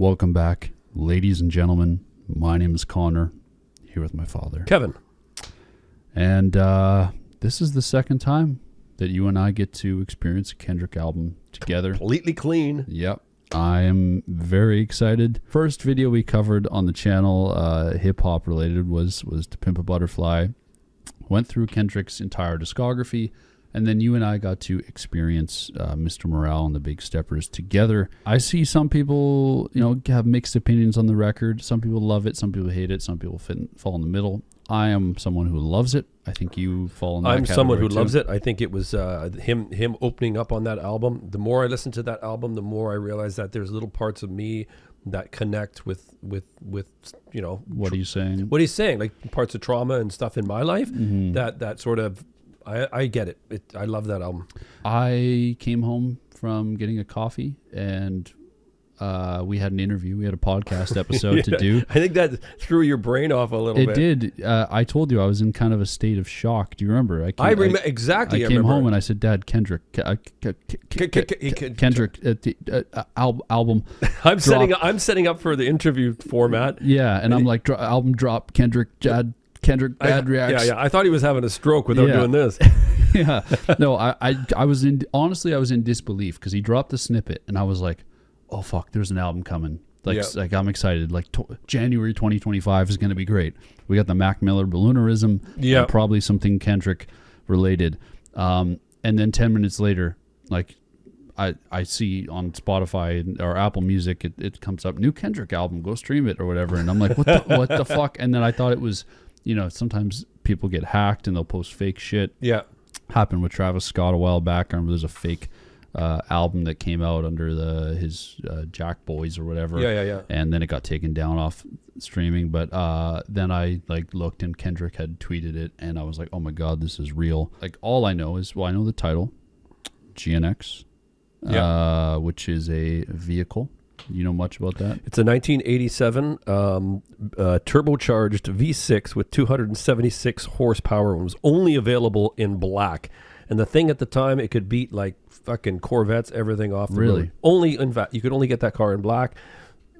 Welcome back, ladies and gentlemen. My name is Connor, here with my father, Kevin. And this is the second time that you and I get to experience a Kendrick album together. Completely clean. Yep. I am very excited. First video we covered on the channel, hip-hop related, was To Pimp a Butterfly. Went through Kendrick's entire discography, and then you and I got to experience Mr. Morale and the Big Steppers together. I see some people, have mixed opinions on the record. Some people love it, some people hate it, some people fall in the middle. I am someone who loves it. I think you fall in that category. I'm someone who loves it. I think it was him opening up on that album. The more I listen to that album, the more I realize that there's little parts of me that connect with what are you saying? What he's saying, like parts of trauma and stuff in my life. Mm-hmm. That sort of I get it. I love that album. I came home from getting a coffee and we had an interview. We had a podcast episode to do. I think that threw your brain off a little bit. It did. I told you I was in kind of a state of shock. Do you remember? I remember exactly. I came home and I said, "Dad, Kendrick, album." I'm setting up for the interview format. Yeah, and I'm like, album drop, Kendrick, Dad. Kendrick bad reacts. Yeah. I thought he was having a stroke without doing this. Yeah. No, I was in disbelief because he dropped the snippet and I was like, oh fuck, there's an album coming. Like I'm excited. Like January 2025 is going to be great. We got the Mac Miller Balloonerism. Yeah. Probably something Kendrick related. And then 10 minutes later, like I see on Spotify or Apple Music, it comes up, new Kendrick album, go stream it or whatever. And I'm like, what the fuck? And then I thought it was, sometimes people get hacked and they'll post fake shit. Yeah. Happened with Travis Scott a while back. I remember there's a fake album that came out under his Jack Boys or whatever. Yeah. And then it got taken down off streaming. But then I looked and Kendrick had tweeted it and I was like, oh my God, this is real. Like all I know is, I know the title, GNX, which is a vehicle. You know much about that? It's a 1987 turbocharged V6 with 276 horsepower and was only available in black. And the thing at the time, it could beat like fucking Corvettes, everything off the road. Only, in fact, you could only get that car in black.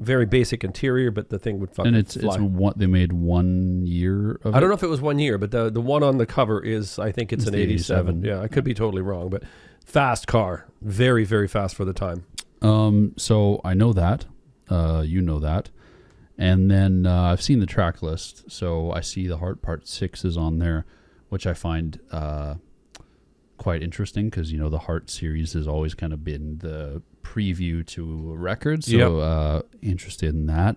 Very basic interior, but the thing would fucking fly. And they made 1 year of it? I don't know if it was 1 year, but the one on the cover is, I think it's an 87. Yeah, I could be totally wrong, but fast car. Very, very fast for the time. So I know that, you know that, and then I've seen the track list, so I see the Heart Part 6 is on there, which I find quite interesting because, the Heart series has always kind of been the preview to records, so interested in that.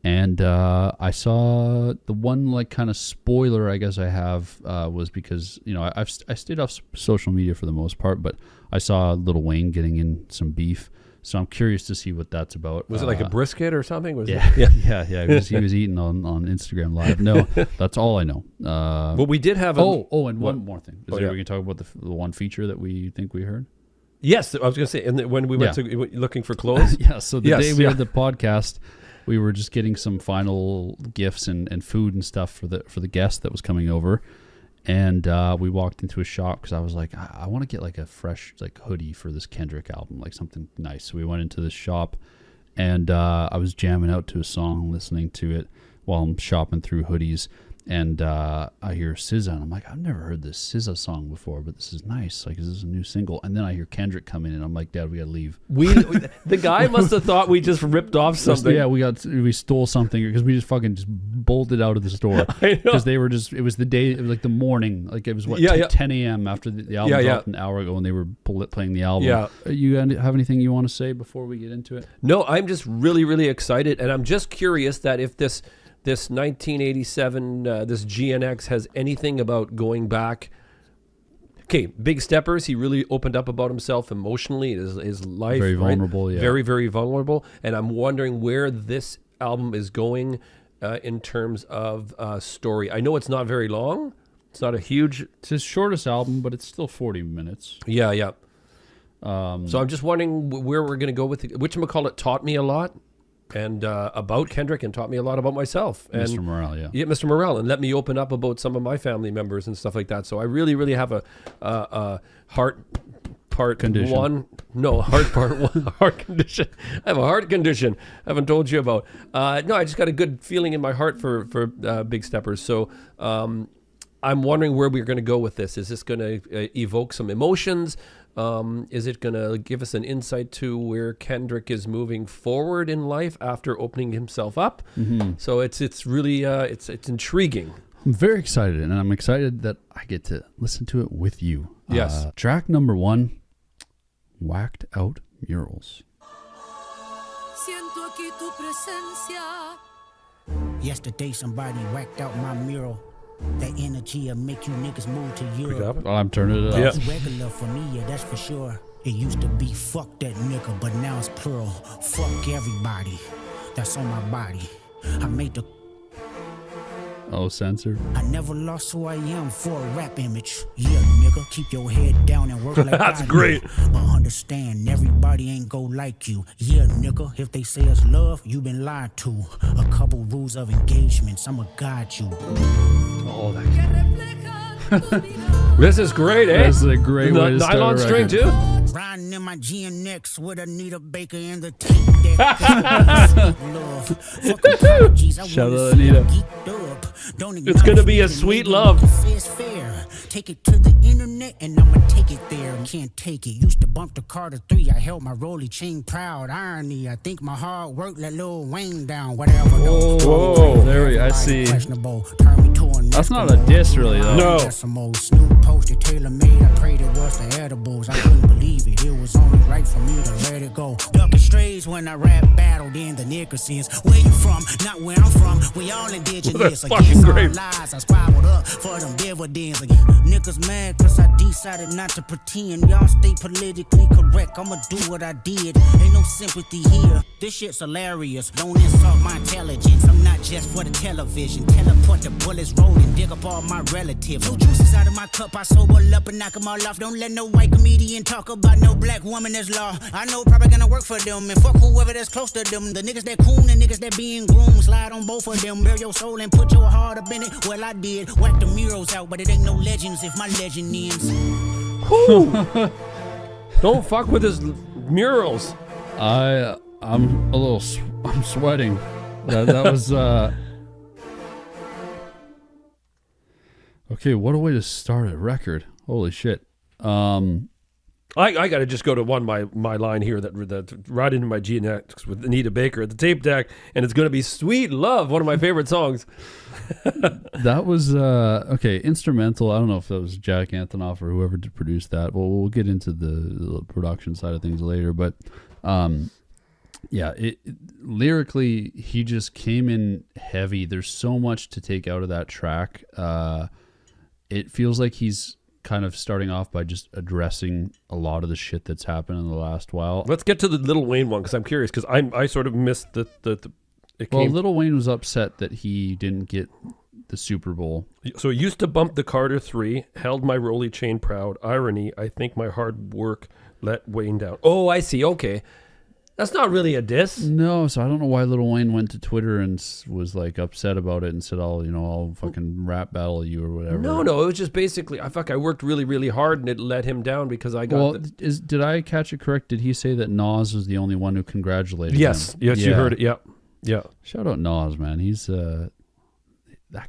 And I saw the one kind of spoiler I guess I have was because, I stayed off social media for the most part, but I saw Lil Wayne getting in some beef. So I'm curious to see what that's about. Was it like a brisket or something? Yeah. He was eating on Instagram Live. No, that's all I know. Well, we did have and one more thing. We can talk about the one feature that we think we heard? Yes, I was going to say, and when we went to looking for clothes. Yeah, so the day we had the podcast, we were just getting some final gifts and food and stuff for the guest that was coming over. And we walked into a shop because I was like, I want to get like a fresh hoodie for this Kendrick album, like something nice. So we went into this shop and I was jamming out to a song, listening to it while I'm shopping through hoodies. And I hear SZA and I'm like, I've never heard this SZA song before, but this is nice. Like, is this a new single? And then I hear Kendrick come in and I'm like, Dad, we got to leave. The guy must have thought we just ripped off something. Yeah, we stole something because we just fucking bolted out of the store. Because they were it was the day, it was like the morning, like it was 10 a.m. after the album dropped an hour ago and they were playing the album. Yeah. You have anything you want to say before we get into it? No, I'm just really, really excited. And I'm just curious that if this 1987, this GNX has anything about going back. Okay, Big Steppers, he really opened up about himself emotionally, his life. Very vulnerable, yeah. Very, very vulnerable. And I'm wondering where this album is going in terms of story. I know it's not very long. It's not a huge... It's his shortest album, but it's still 40 minutes. Yeah. So I'm just wondering where we're going to go with it. Whatchamacallit taught me a lot. And about Kendrick and taught me a lot about myself. And Mr. Morale, yeah. Yeah, Mr. Morale, and let me open up about some of my family members and stuff like that. So I really, really have a heart part Condition. 1. No, heart part 1. Heart condition. I have a heart condition. I haven't told you about. No, I just got a good feeling in my heart for Big Steppers. So I'm wondering where we're going to go with this. Is this going to evoke some emotions? Is it going to give us an insight to where Kendrick is moving forward in life after opening himself up? Mm-hmm. So it's really it's intriguing. I'm very excited, and I'm excited that I get to listen to it with you. Yes. Track number 1, Whacked Out Murals. Yesterday somebody whacked out my mural. That energy'll make you niggas move to Europe. Well, I'm turning it up. Yeah. It's regular for me, yeah, that's for sure. It used to be fuck that nigga, but now it's plural. Fuck everybody that's on my body. I made the Oh, censored. I never lost who I am for a rap image. Yeah, nigga, keep your head down and work like That's I great. do. But understand, everybody ain't go like you. Yeah, nigga, if they say it's love, you been lied to. A couple rules of engagements, I'ma guide you. Oh, this is great, eh? This is a great way to start a nylon string record. too. Riding in my GNX with Anita Baker in the tape deck. Love. Fuck apologies, I Shout wanna out see Anita. them geeked up. Don't It's gonna be a acknowledge me, sweet maybe love. you can say it's fair. Take it to the internet and I'ma take it there. Can't take it. Used to bump the Carter 3. I held my rolly chain proud. Irony. I think my hard work let Lil Wayne down. Whatever. Whoa. There we- I see. Questionable. Turn me to a That's not a diss, really, though. No. Decimals. Snoop posted tailor made. I prayed it was the edibles. I couldn't believe it. It was only right for me to let it go. Ducking strays when I rap battled in the Nickersons. Where you from? Not where I'm from. We all indigenous. That's fucking Against all great. lies, I squabbled up for them dividends. Niggas mad cause I decided not to pretend. Y'all stay politically correct. I'ma do what I did. Ain't no sympathy here. This shit's hilarious. Don't insult my intelligence. I'm not just for the television. Teleport the bullets rolling. Dig up all my relatives. No juices out of my cup. I sober up and knock them all off. Don't let no white comedian talk about no black woman as law. I know probably gonna work for them. And fuck whoever that's close to them. The niggas that coon and niggas that being groomed. Slide on both of them. Bare your soul and put your heart up in it. Well, I did. Whack the murals out, but it ain't no legends if my legend ends. Don't fuck with his murals. I'm a little I'm sweating. That was okay, what a way to start a record. Holy shit. I got to just go to my line here that right into my GNX with Anita Baker at the tape deck, and it's going to be Sweet Love, one of my favorite songs. That was okay, instrumental. I don't know if that was Jack Antonoff or whoever did produce that. Well, we'll get into the production side of things later, but yeah, lyrically he just came in heavy. There's so much to take out of that track. It feels like he's kind of starting off by just addressing a lot of the shit that's happened in the last while. Let's get to the Lil Wayne one because I'm curious because I sort of missed the it Well, came. Lil Wayne was upset that he didn't get the Super Bowl. So it used to bump the Carter 3, held my rolly chain proud. Irony, I think my hard work let Wayne down. Oh, I see. Okay. That's not really a diss. No, so I don't know why Lil Wayne went to Twitter and was like upset about it and said, I'll fucking rap battle you or whatever. No, it was just basically, I worked really, really hard and it let him down because I got Well, did I catch it correct? Did he say that Nas was the only one who congratulated Yes, him? you heard it. Yeah. Shout out Nas, man. He's that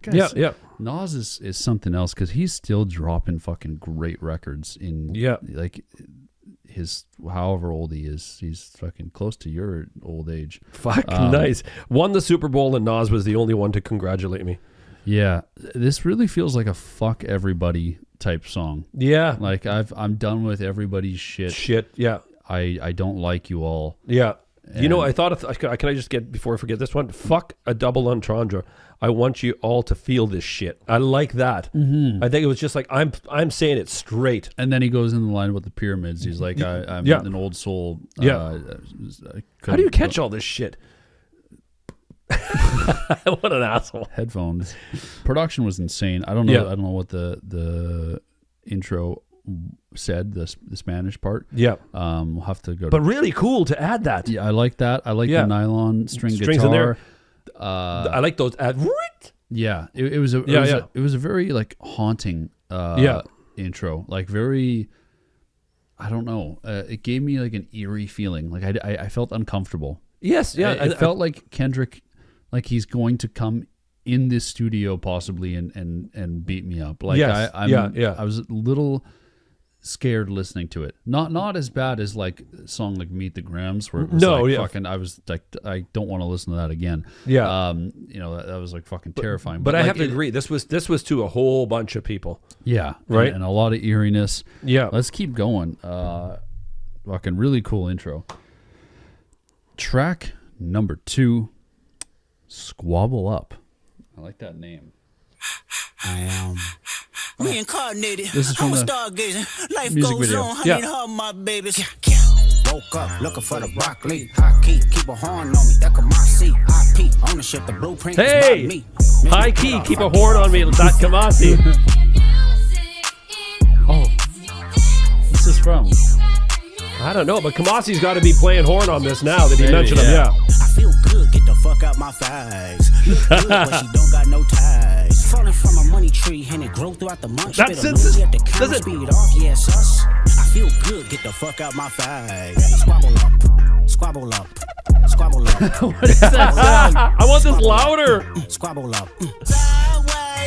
guy. Yeah. Nas is something else because he's still dropping fucking great records in like his however old he is. He's fucking close to your old age. Fuck, nice. Won the Super Bowl and Nas was the only one to congratulate me. Yeah, this really feels like a fuck everybody type song. Yeah. Like I'm done with everybody's shit. Yeah. I don't like you all. Yeah. And I thought, can I just get, before I forget this one, fuck a double entendre. I want you all to feel this shit. I like that. Mm-hmm. I think it was just like, I'm saying it straight. And then he goes in the line with the pyramids. He's like, I'm an old soul. Yeah. How do you catch all this shit? What an asshole. Headphones. Production was insane. I don't know. I don't know what the intro said, the Spanish part. Yeah. We'll have to go. But really cool to add that. Yeah, I like that. I like the nylon strings guitar. In there. I like those. Yeah, it was a very like haunting intro, like very I don't know. It gave me like an eerie feeling. Like I felt uncomfortable. Yes, yeah. It felt like Kendrick, like he's going to come in this studio possibly and beat me up. Like yes, I was a little scared listening to it. Not as bad as like a song like Meet the Grams, where it was fucking, I was like, I don't want to listen to that again. Yeah. You know, that was like fucking terrifying. But I like, have to agree, this was to a whole bunch of people. Yeah. Right. And a lot of eeriness. Yeah. Let's keep going. Fucking really cool intro. Track number 2, Squabble Up. I like that name. I am reincarnated. This is from I'm a the stargazing. Life music goes video. on. I Yeah. need her, my babies. Woke up looking for the broccoli. High key, keep a horn on me. That Kamasi. IP ownership, the blueprint. Hey! Is by me. High key, keep a horn on me. That Kamasi. Oh, this is from. I don't know, but Kamasi's got to be playing horn on this now that he Maybe, mentioned him. yeah. Yeah. I feel good, get the fuck out my face. Look good, but she don't got no ties. Falling from a money tree and it grow throughout the month. That's Spit a sense- movie at the counter, does it- speed off, yes, us. I feel good, get the fuck out my face. Squabble up, squabble up, squabble up. What is that sound? I want this louder. Squabble up.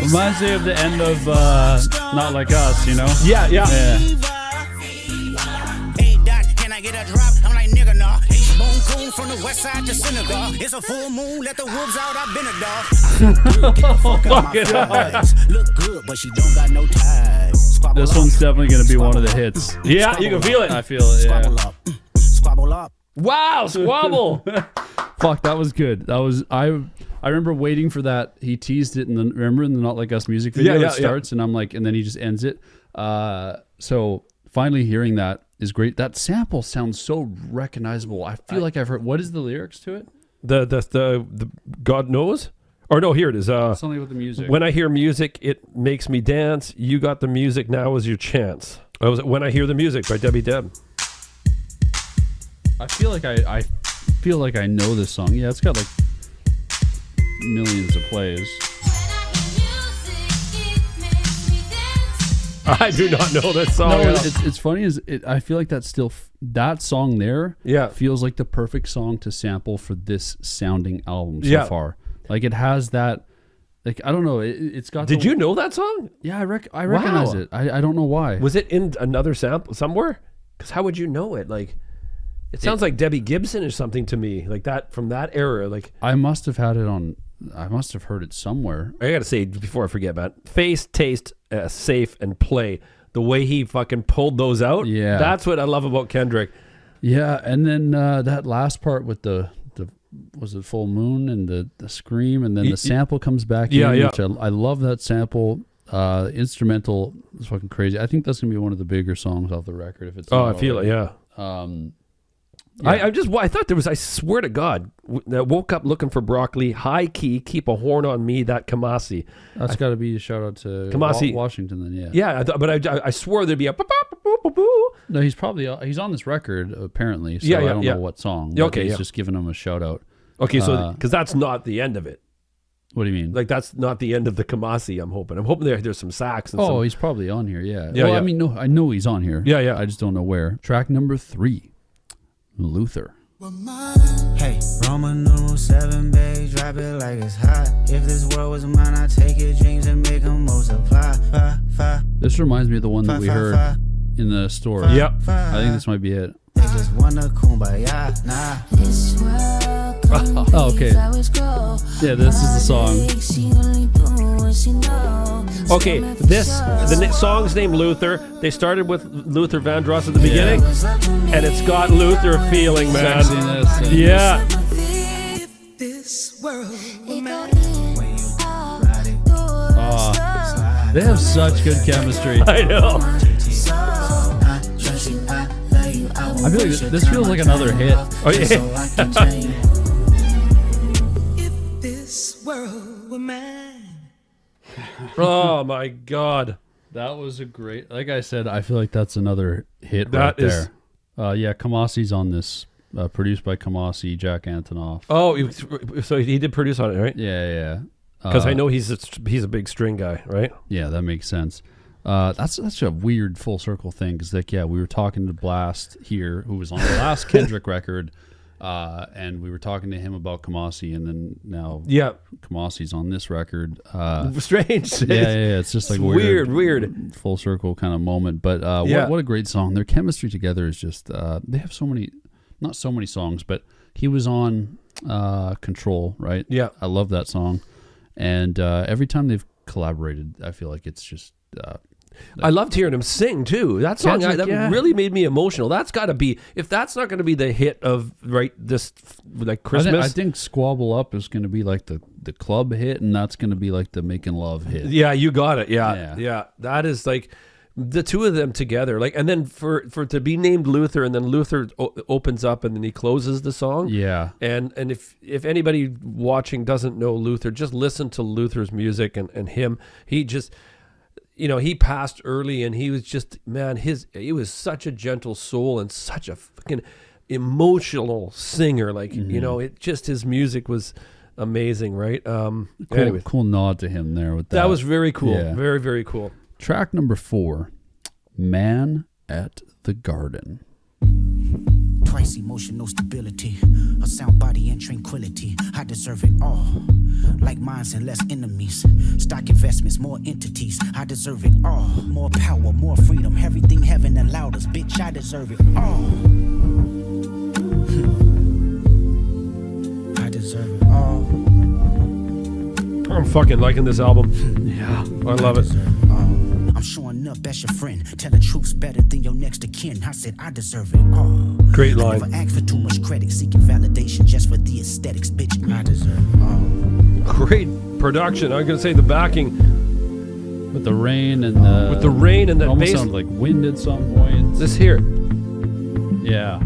Reminds me of the end of Not Like Us, you know? Yeah. Hey, Doc, can I get a drop? I'm like, nigga, nah. Bone coon from the west side to Senegal. It's a full moon, let the wolves out, I've been a dog. I feel good, get the fuck out my Fuck it. face. Look good, but she don't got no ties. Squabble This up. one's definitely going to be one of the hits. Yeah, you can feel it. I feel it, yeah. Squabble up. Squabble up. Wow, squabble. Fuck, that was good. That was, I remember waiting for that. He teased it in the Not Like Us music video. Yeah, it starts and I'm like, and then he just ends it. So finally hearing that is great. That sample sounds so recognizable. I feel like I've heard. What is the lyrics to it? The God knows? Or no, here it is. Something with the music. When I hear music, it makes me dance. You got the music, now is your chance. That was When I Hear the Music by Debbie Deb. I feel like I feel like I know this song. Yeah, it's got like millions of plays. I do not know that song. No, it's funny. I feel like that's still that song there. Yeah. feels like the perfect song to sample for this sounding album so Yeah. far. Like it has that. Like I don't know. It's got. Did you know that song? Yeah, I recognize Wow. it. I don't know why. Was it in another sample somewhere? Because how would you know it? Like, it sounds like Debbie Gibson or something to me, like that from that era. Like, I must have had it on. I must have heard it somewhere. I gotta say before I forget, man, Face, Taste, Safe, and Play. The way he fucking pulled those out. Yeah. That's what I love about Kendrick. Yeah, and then that last part with the was it Full Moon and the scream, and then the sample comes back Yeah, in, yeah. which I love that sample. Instrumental is fucking crazy. I think that's gonna be one of the bigger songs off the record if it's. Oh, not I feel it. already. Yeah. Yeah. I thought there was, I swear to God, I woke up looking for broccoli, high key, keep a horn on me, that Kamasi. That's got to be a shout out to Kamasi. Washington then, yeah. Yeah, I swore there'd be a boo. No, he's probably he's on this record apparently. So Yeah, I don't yeah. know what song. Yeah, but okay, he's yeah. just giving him a shout out. Okay, so, because that's not the end of it. What do you mean? Like, that's not the end of the Kamasi, I'm hoping. I'm hoping there's some sax and he's probably on here, yeah. Yeah, well, yeah. I mean, no, I know he's on here. Yeah, yeah. I just don't know where. Track number 3, Luther. Hey, Roman numeral 7, babe, drop it like it's hot. If this world was mine, I'd take your dreams and make them multiply. This reminds me of the one that we heard in the store. Yep. I think this might be it. They just wanna kumbaya, nah. Oh, okay. Yeah, this is the song. Okay, the song's named Luther. They started with Luther Vandross at the beginning, and it's got Luther feeling, man. Sexiness and- Yeah. They have such good chemistry. I know. I feel like this feels like another hit. Oh, yeah. Oh my God. That was a great. Like I said, I feel like that's another hit That right is- there. Yeah, Kamasi's on this. Produced by Kamasi, Jack Antonoff. Oh, so he did produce on it, right? Yeah, yeah. Because I know he's a big string guy, right? Yeah, that makes sense. That's such a weird full circle thing because, like, yeah, we were talking to Blast here, who was on the last Kendrick record, and we were talking to him about Kamasi, and then now Kamasi's on this record. Strange. Yeah, it's just like weird full circle kind of moment. But what a great song. Their chemistry together is just, they have so many, not so many songs, but he was on Control, right? Yeah. I love that song. And every time they've collaborated, I feel like it's just... I loved hearing him sing too. That song really made me emotional. That's got to be, if that's not going to be the hit of this like Christmas. I think Squabble Up is going to be like the club hit, and that's going to be like the making love hit. Yeah, you got it. Yeah. That is like the two of them together. Like, and then for to be named Luther, and then Luther opens up and then he closes the song. Yeah. And if anybody watching doesn't know Luther, just listen to Luther's music and him. He just, he passed early, and he was just, man, he was such a gentle soul and such a fucking emotional singer. Like, it just, his music was amazing, right? Cool nod to him there with that. That was very cool. Yeah. Very, very cool. Track number 4, Man at the Garden. Twice emotional stability, a sound body and tranquility. I deserve it all. Like minds and less enemies. Stock investments, more entities. I deserve it all. More power, more freedom. Everything heaven allowed us. Bitch, I deserve it all. I deserve it all. I'm fucking liking this album. Yeah. I love it. I'm showing up as your friend, telling truths better than your next of kin. I said I deserve it all. Great line. I never asked for too much credit, seeking validation just for the aesthetics. Bitch, I deserve it all. Great production. I'm gonna say the backing with the rain and the that bass. Sounded like wind at some point. This here. Yeah.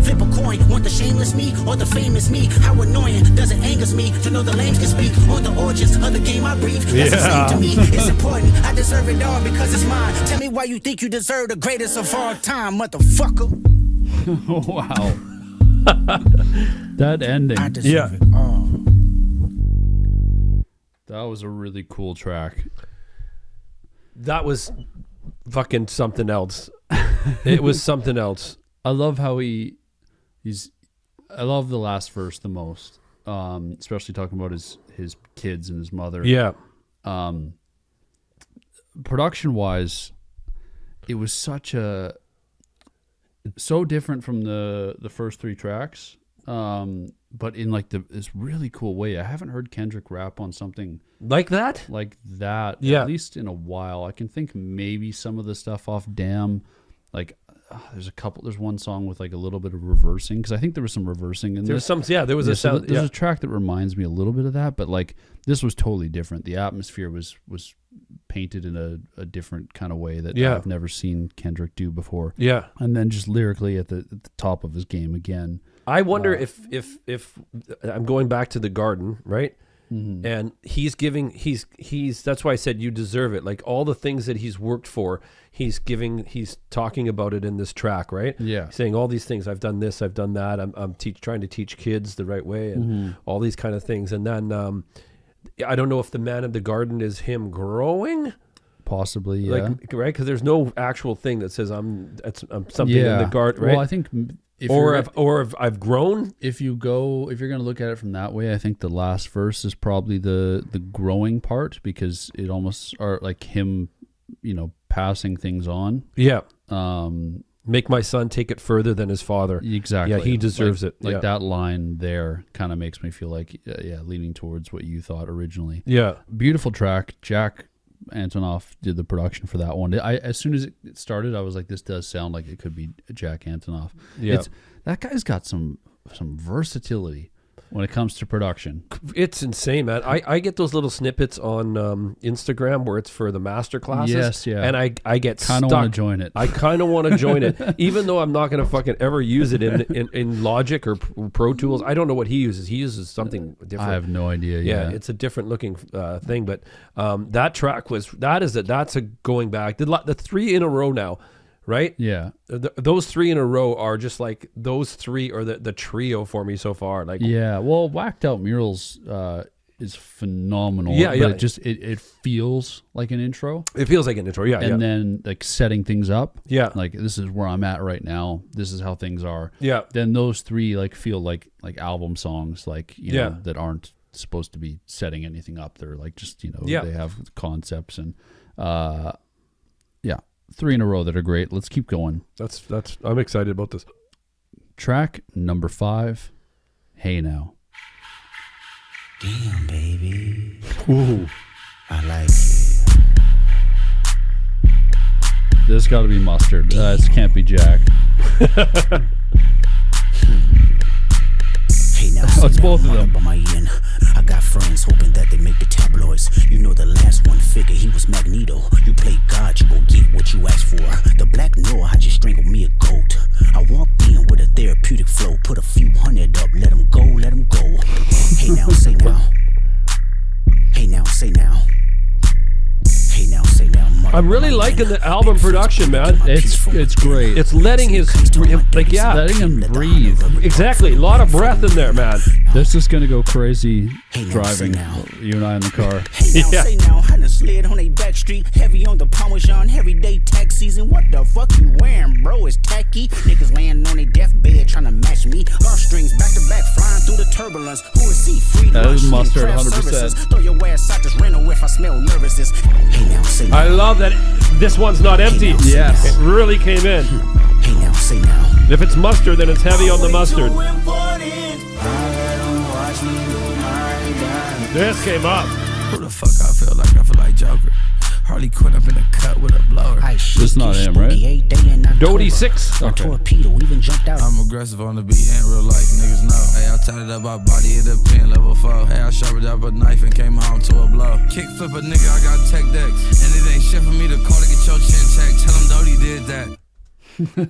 Flip a coin, want the shameless me or the famous me? How annoying does it angers me to know the lames can speak on the origins of the game I breathe? That's the same to me. It's important. I deserve it all because it's mine. Tell me why you think you deserve the greatest of all time, motherfucker. Wow. That ending. I deserve it all. That was a really cool track. That was fucking something else. It was something else. I love how I love the last verse the most, especially talking about his kids and his mother. Yeah. Production wise, it was so different from the first 3 tracks, but in like this really cool way. I haven't heard Kendrick rap on something like that. At least in a while. I can think maybe some of the stuff off Damn, like. There's one song with like a little bit of reversing, because I think there was some reversing in there. There was a sound. There's a track that reminds me a little bit of that, but like this was totally different. The atmosphere was painted in a different kind of way that I've never seen Kendrick do before. Yeah, and then just lyrically at the top of his game again. I wonder if I'm going back to the Garden, right? Mm-hmm. And he's that's why I said you deserve it. Like all the things that he's worked for, he's talking about it in this track, right? Yeah, saying all these things. I've done this, I've done that. I'm trying to teach kids the right way, and all these kind of things. And then I don't know if the Man in the Garden is him growing, possibly, yeah, like, right? Because there's no actual thing that says I'm something in the garden, right? Well, I think. I've grown. If you're going to look at it from that way, I think the last verse is probably the growing part, because it almost are like him, passing things on. Yeah. Make my son take it further than his father. Exactly. Yeah, he deserves it. Like that line there kind of makes me feel like, leaning towards what you thought originally. Yeah. Beautiful track. Jack Antonoff did the production for that one. As soon as it started, I was like, this does sound like it could be Jack Antonoff. Yeah. That guy's got some versatility when it comes to production. It's insane, man. I get those little snippets on Instagram where it's for the master classes. Yes, yeah. And I get kind of want to join it. I kind of want to join it, even though I'm not going to fucking ever use it in Logic or Pro Tools. I don't know what he uses. He uses something different. I have no idea. Yeah, it's a different looking thing. But that track that's a going back. The 3 in a row now. Right? Yeah. Those 3 in a row are just like, those 3 are the trio for me so far. Like, yeah. Well, Whacked Out Murals is phenomenal. Yeah, but yeah. It feels like an intro. It feels like an intro. Yeah, and then like setting things up. Yeah. Like this is where I'm at right now. This is how things are. Yeah. Then those three like feel like album songs, like you know, that aren't supposed to be setting anything up. They're like just, you know, they have concepts and 3 in a row that are great. Let's keep going. That's I'm excited about this. Track number 5, Hey Now. Damn, baby. Ooh. I like it. This got to be Mustard. This can't be Jack. Hey now, Oh, it's both of them. On my end. I got friends hoping that they make the tabloids. You know the last one figure, he was Magneto. You play God, you gon' get what you asked for. The black Noah, I just strangled me a goat. I walked in with a therapeutic flow, put a few hundred up, let him go, let him go. Hey now, say now. Hey now, say now. Hey now, say now. I'm really liking the album production, man. It's great. It's letting his letting him breathe. Exactly. A lot of breath in there, man. This is gonna go crazy Hey now, driving. say now. You and I in the car. Hey now, say now, I done slid on a back street, heavy on the Parmesan, everyday tax season. What the fuck you wearing, bro? It's tacky. Niggas laying on a deathbed trying to match me. Gar strings back to back, flying through the turbulence. Who is he? Free That lunch, is Mustard, craft 100%. services. Throw your ass out this rental if I smell nervousness. Hey now, say now. I love that this one's not empty. Yes. It really came in. Hey now, say now. If it's mustard, then it's heavy on the mustard. This came up. Who the fuck I feel like? I feel like Joker. Harley Quinn up in the cut with a blower. This is not him, right? Dodie 6. Okay. Torpedo even jumped out. I'm aggressive on the beat and real life, niggas know. Hey, I tatted up my body at the pen level 4. Hey, I sharpened up a knife and came home to a blow. Kick flip a nigga, I got tech decks. And it ain't shit for me to call to get your chin checked. Tell him Dodie did that.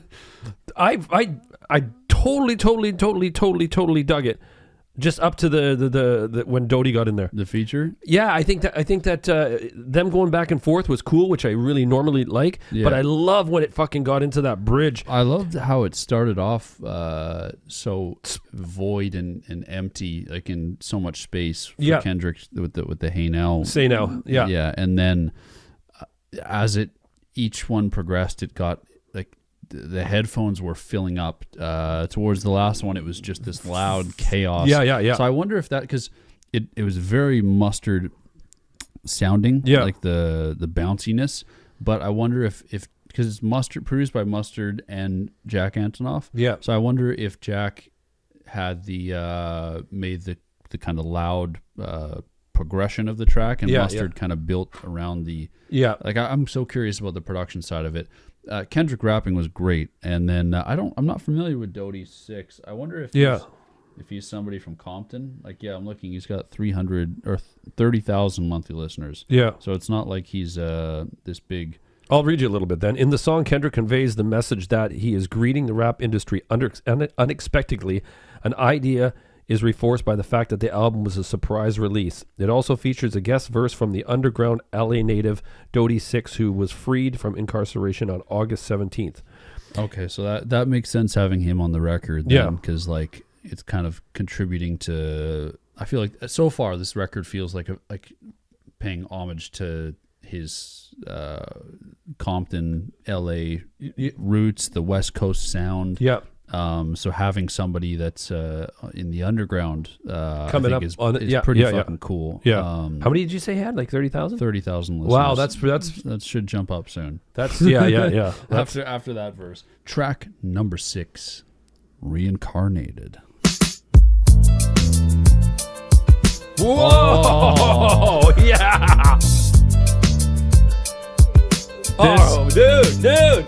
I totally dug it. Just up to the when Dodie got in there. The feature. Yeah, I think that them going back and forth was cool, which I really normally like. Yeah. But I love when it fucking got into that bridge. I loved how it started off so void and empty, like in so much space for Kendrick with the Hey Now. Say Now, yeah. Yeah, and then as each one progressed, it got like the headphones were filling up. Towards the last one, it was just this loud chaos. Yeah. So I wonder if that, because it was very Mustard sounding, like the bounciness. But I wonder if because it's Mustard, produced by Mustard and Jack Antonoff. Yeah. So I wonder if Jack had made the kind of loud progression of the track, and Mustard kind of built around the. Yeah. Like I'm so curious about the production side of it. Kendrick rapping was great, and then I'm not familiar with Dodie 6. I wonder if he's somebody from Compton. Like, I'm looking. He's got 300 or 30,000 monthly listeners. Yeah. So it's not like he's this big. I'll read you a little bit then. In the song, Kendrick conveys the message that he is greeting the rap industry unexpectedly. An idea is reinforced by the fact that the album was a surprise release. It also features a guest verse from the underground LA native Dodie 6, who was freed from incarceration on August 17th. Okay, so that makes sense having him on the record then, because like it's kind of contributing to. I feel like so far this record feels like paying homage to his Compton, LA roots, the West Coast sound. Yeah. So having somebody that's in the underground coming up is pretty fucking cool. Yeah. How many did you say he had? Like 30,000? 30,000 listeners. Wow, that should jump up soon. That's yeah. After that verse. Track number 6, Reincarnated. Whoa! Oh, yeah! Oh, dude!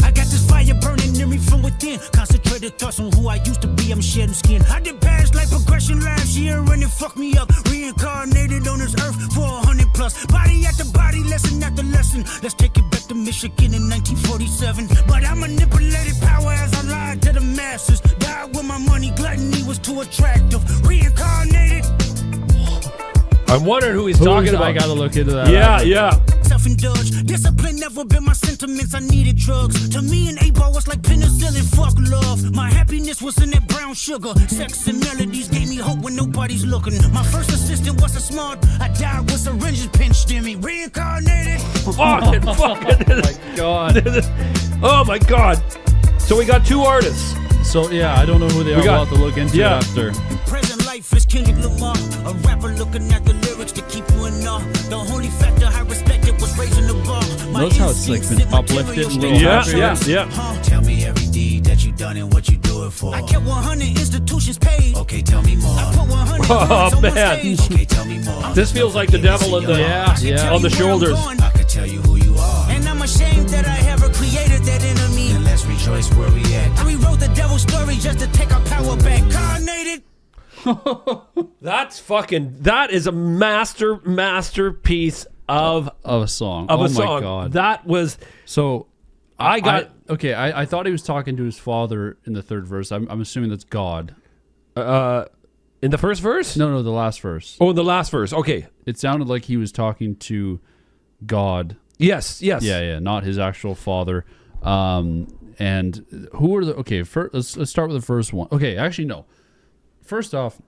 I got this fire burning in me from within. Concentrated thoughts on who I used to be. I'm shedding skin. I did past life progression last year and it fucked me up. Reincarnated on this earth for 100+. Body after body, lesson after lesson. Let's take it back to Michigan in 1947. But I manipulated power as I lied to the masses. Died with my money, gluttony was too attractive. Reincarnated. I'm wondering who he's talking about. I gotta look into that. Yeah. Self-indulged, discipline never been my sentiments. I needed drugs. To me, an 8-ball was like penicillin. Fuck love. My happiness was in that brown sugar. Sex and melodies gave me hope when when nobody's looking. My first assistant wasn't smart. I died with syringes pinched in me. Reincarnated. Fucking. Oh my God. Oh my God. So we got 2 artists. So yeah, I don't know who they are. We'll have to look into it after. Present life is Kendrick Lamar, a rapper looking at the lyrics to keep you in awe. The only factor I respected was raising the bar. Notice how it's like been uplifted a little Yeah. Tell me every deed that you done and what you do it for. I kept 100 institutions paid. Okay, tell me more. I put 100 Oh man. Okay, tell me more. This feels like the devil in the on the shoulders. I could tell you who you are. And I'm ashamed that I ever created that enemy. And let's rejoice where we at. I rewrote the devil's story just to take our power back. Carnated. That is a masterpiece of a song. Of oh a my song. God. That was so. I thought he was talking to his father in the third verse. I'm assuming that's God. in the first verse? No, the last verse. Oh, the last verse. Okay. It sounded like he was talking to God. Yes. Yeah, not his actual father. And who are the... Okay, let's start with the first one. Okay, actually, no. First off...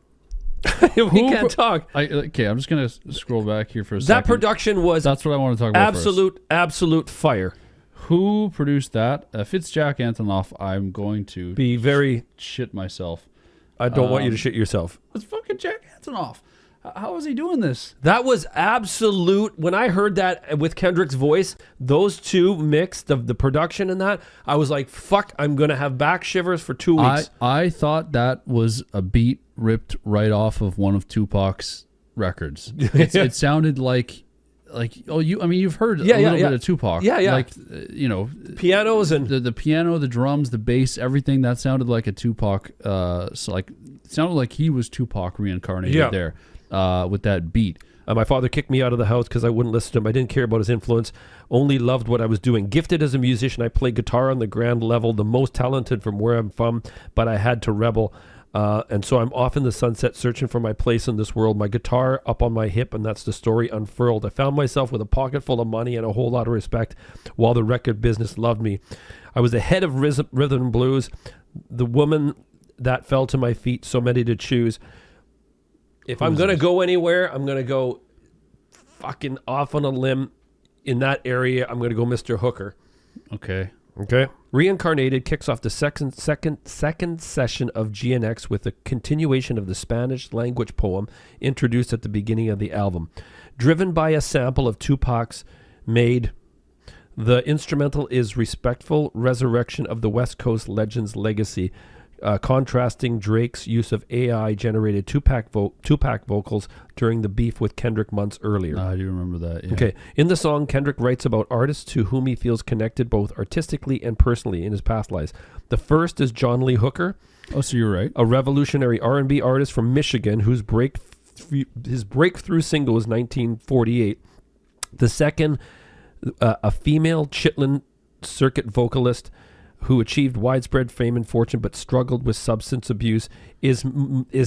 we can't talk. I'm just going to scroll back here for a second. That production was... That's what I want to talk about absolute fire. Who produced that? If it's Jack Antonoff, I'm going to... Be very... shit myself. I don't want you to shit yourself. It's fucking Jack Antonoff. How is he doing this? That was absolute. When I heard that with Kendrick's voice, those two mixed of the production and that, I was like, fuck, I'm going to have back shivers for 2 weeks. I thought that was a beat ripped right off of one of Tupac's records. It sounded like you've heard a little bit of Tupac. Yeah. Like, pianos and the piano, the drums, the bass, everything that sounded like a Tupac. It sounded like he was Tupac reincarnated there. With that beat. My father kicked me out of the house because I wouldn't listen to him. I didn't care about his influence, only loved what I was doing. Gifted as a musician, I played guitar on the grand level, the most talented from where I'm from, but I had to rebel. And so I'm off in the sunset searching for my place in this world, my guitar up on my hip, and that's the story unfurled. I found myself with a pocket full of money and a whole lot of respect while the record business loved me. I was the head of rhythm and blues, the woman that fell to my feet, so many to choose. If I'm going to go anywhere, I'm going to go fucking off on a limb in that area. I'm going to go Mr. Hooker. Okay. Reincarnated kicks off the second session of GNX with a continuation of the Spanish language poem introduced at the beginning of the album. Driven by a sample of Tupac's Made, the instrumental is respectful resurrection of the West Coast legend's legacy, contrasting Drake's use of AI-generated Tupac vocals during the beef with Kendrick months earlier. I do remember that, yeah. Okay. In the song, Kendrick writes about artists to whom he feels connected both artistically and personally in his past lives. The first is John Lee Hooker. Oh, so you're right. A revolutionary R&B artist from Michigan whose his breakthrough single was 1948. The second, a female Chitlin circuit vocalist who achieved widespread fame and fortune but struggled with substance abuse, is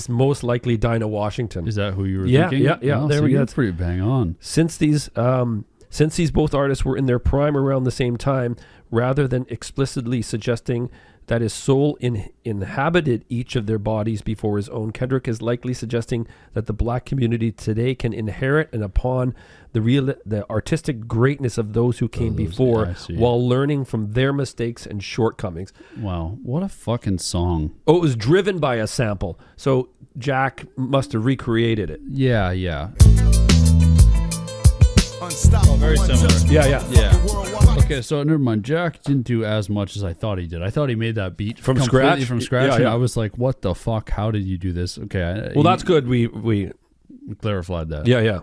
most likely Dinah Washington. Is that who you were thinking? Yeah. Oh, there so we go. That's pretty bang on. Since these both artists were in their prime around the same time, rather than explicitly suggesting that his soul inhabited each of their bodies before his own, Kendrick is likely suggesting that the black community today can inherit and upon the artistic greatness of those who came before, while learning from their mistakes and shortcomings. Wow, what a fucking song. Oh, it was driven by a sample, so Jack must have recreated it. Yeah. Oh, very similar. Yeah. Okay, so never mind. Jack didn't do as much as I thought he did. I thought he made that beat from scratch. Yeah. And I was like, "What the fuck? How did you do this?" Okay. That's good. We clarified that. Yeah.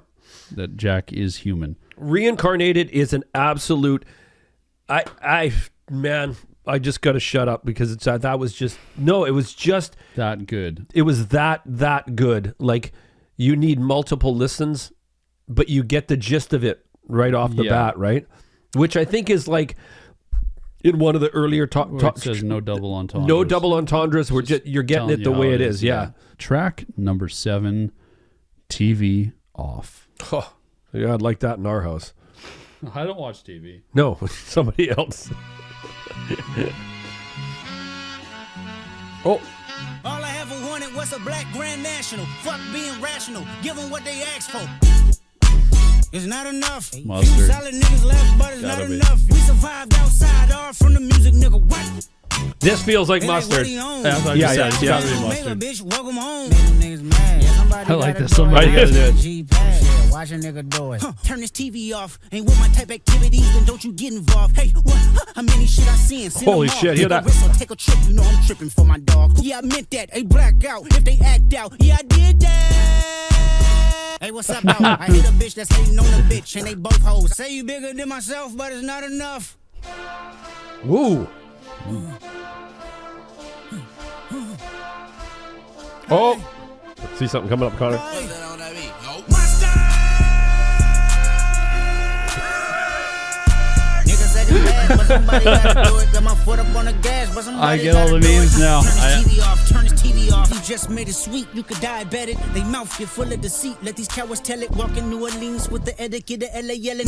That Jack is human. Reincarnated is an absolute. I just got to shut up because it was just that good. It was that good. Like, you need multiple listens, but you get the gist of it right off the bat, right? Which I think is like in one of the earlier it says no double entendres. No double entendres. You're getting it the way it is. Yeah. Track number 7, TV off. Oh, yeah, I'd like that in our house. I don't watch TV. No, somebody else. All I ever wanted was a black grand national. Fuck being rational. Give them what they ask for. It's not enough. Mustard. Few solid niggas left, but it's Gotta not be. enough. We survived outside, all from the music, nigga. What? This feels like They like, mustard. what he own? Yeah, Yeah, it's yeah. gotta be Make a mustard. bitch, welcome home. Make them niggas mad. Yeah, somebody I like gotta this. do Somebody it. gotta do it. G-Pad. Yeah, watch a nigga do it. Turn this TV off. Ain't with my type activities, then don't you get involved. Hey, what? How many shit I seen? Send Holy them off. shit, hear Take a that? risk or take a trip, you know I'm tripping for my dog. Yeah, I meant that. Hey, black out if they act out. Yeah, I did that. Hey, what's up, dog? I hate a bitch that's hating on a bitch, and they both hoes. Say you bigger than myself, but it's not enough. Woo. Oh. See something coming up, Connor. I get all the memes now. Turn his TV off, turn his TV off. You just made it sweet, you could diabetic. They mouth get full of deceit. Let these cowards tell it. Walk in New Orleans with the etiquette of LA yelling.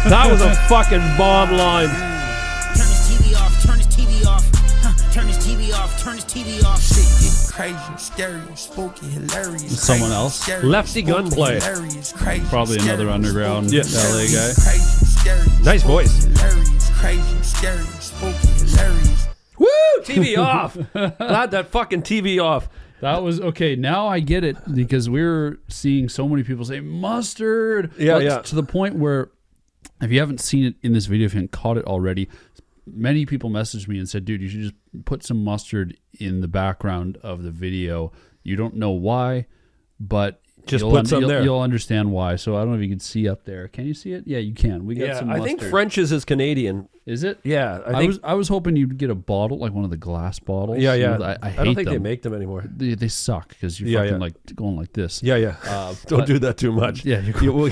That was a fucking bomb line. Turn his TV off, turn his TV off. Turn his TV off, turn his TV off. Shit get crazy, scary, spooky, hilarious. Someone else? Scary, Lefty spooky, gunplay. hilarious, crazy, Probably scary, another underground Yeah. LA guy. Crazy, scary, Nice voice. hilarious, crazy, scary, spooky, hilarious. Woo! TV off. Glad that fucking TV off. That was okay. Now I get it because we're seeing so many people say mustard. Yeah, Like, yeah. To the point where, if you haven't seen it in this video, if you haven't caught it already, many people messaged me and said, "Dude, you should just put some mustard in the background of the video." You don't know why, but Just put some there. You'll understand why. So I don't know if you can see up there. Can you see it? Yeah, you can. We got Yeah, some I mustard. think French's is Canadian. Is it? Yeah, I think. I was hoping you'd get a bottle, like one of the glass bottles. Yeah, yeah. I hate I don't think them. they make them anymore. They suck because you're Yeah, fucking yeah. like going like this. Yeah, yeah. Don't but- do that too much. Yeah,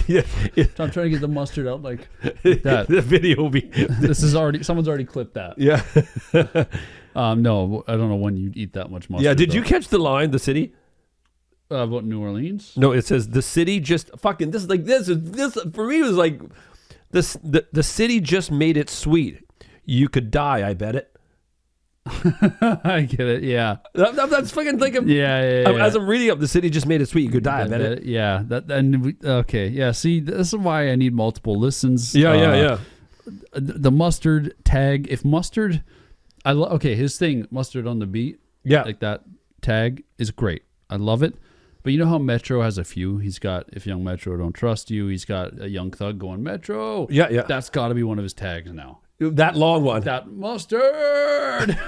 yeah. So I'm trying to get the mustard out like that. The video will be. This is already someone's already clipped that. Yeah. No, I don't know when you'd eat that much mustard. Yeah. Did though. you catch the line? The city? About New Orleans? No, it says the city just fucking. This is like this for me was like this. The city just made it sweet. You could die. I bet it. I get it. Yeah. That's fucking like Yeah. as I'm reading up, the city just made it sweet. You could die. I bet it. Yeah. Okay. Yeah. See, this is why I need multiple listens. Yeah. The mustard tag. If mustard, okay. His thing, mustard on the beat. Yeah. Like that tag is great. I love it. But you know how Metro has a few? He's got If Young Metro Don't Trust You. He's got a Young Thug going Metro. Yeah. That's got to be one of his tags now. That long one. That mustard.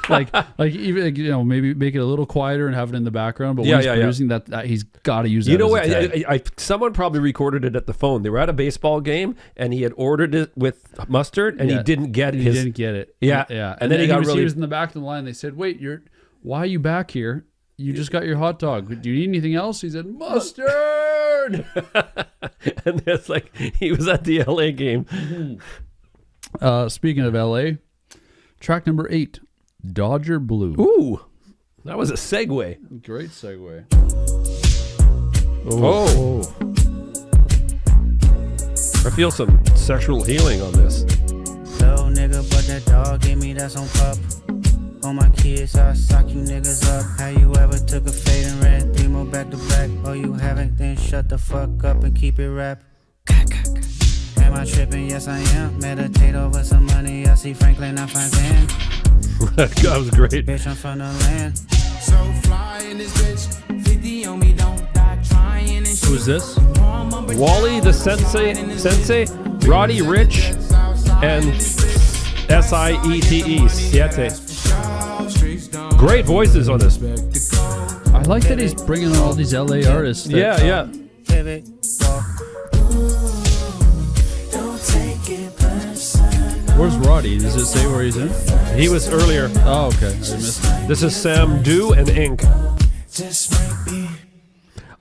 like even like, maybe make it a little quieter and have it in the background. But when he's producing that, he's got to use that. You know as a what? tag. Someone probably recorded it at the phone. They were at a baseball game and he had ordered it with mustard and he didn't get He his. didn't get it. Yeah. Yeah. And then he got really. was in the back of the line. They said, "Wait, why are you back here? You just got your hot dog. Do you need anything else?" He said, "Mustard." And it's like he was at the LA game. Speaking of LA, track number 8, Dodger Blue. Ooh, that was a segue. Great segue. Oh. I feel some sexual healing on this. Little nigga, but that dog gave me that's on pup. On my kids, I sock you niggas up. How you ever took a fade and ran 3 more back to back? Oh, you haven't? Then shut the fuck up and keep it rap. Am I tripping? Yes, I am. Meditate over some money. I see Franklin, I find Dan. That was great. Bitch, I'm from the land. So fly in this bitch, 50 on me, don't die trying and shit. Who's this? Wallie the Sensei, Roddy Ricch, and Siete. Great voices on this. I like that he's bringing all these LA artists. Yeah. Pivot, walk. Where's Roddy? Does it say where he's in? He was earlier. Oh, okay. I missed it. This is Sam Do and Ink.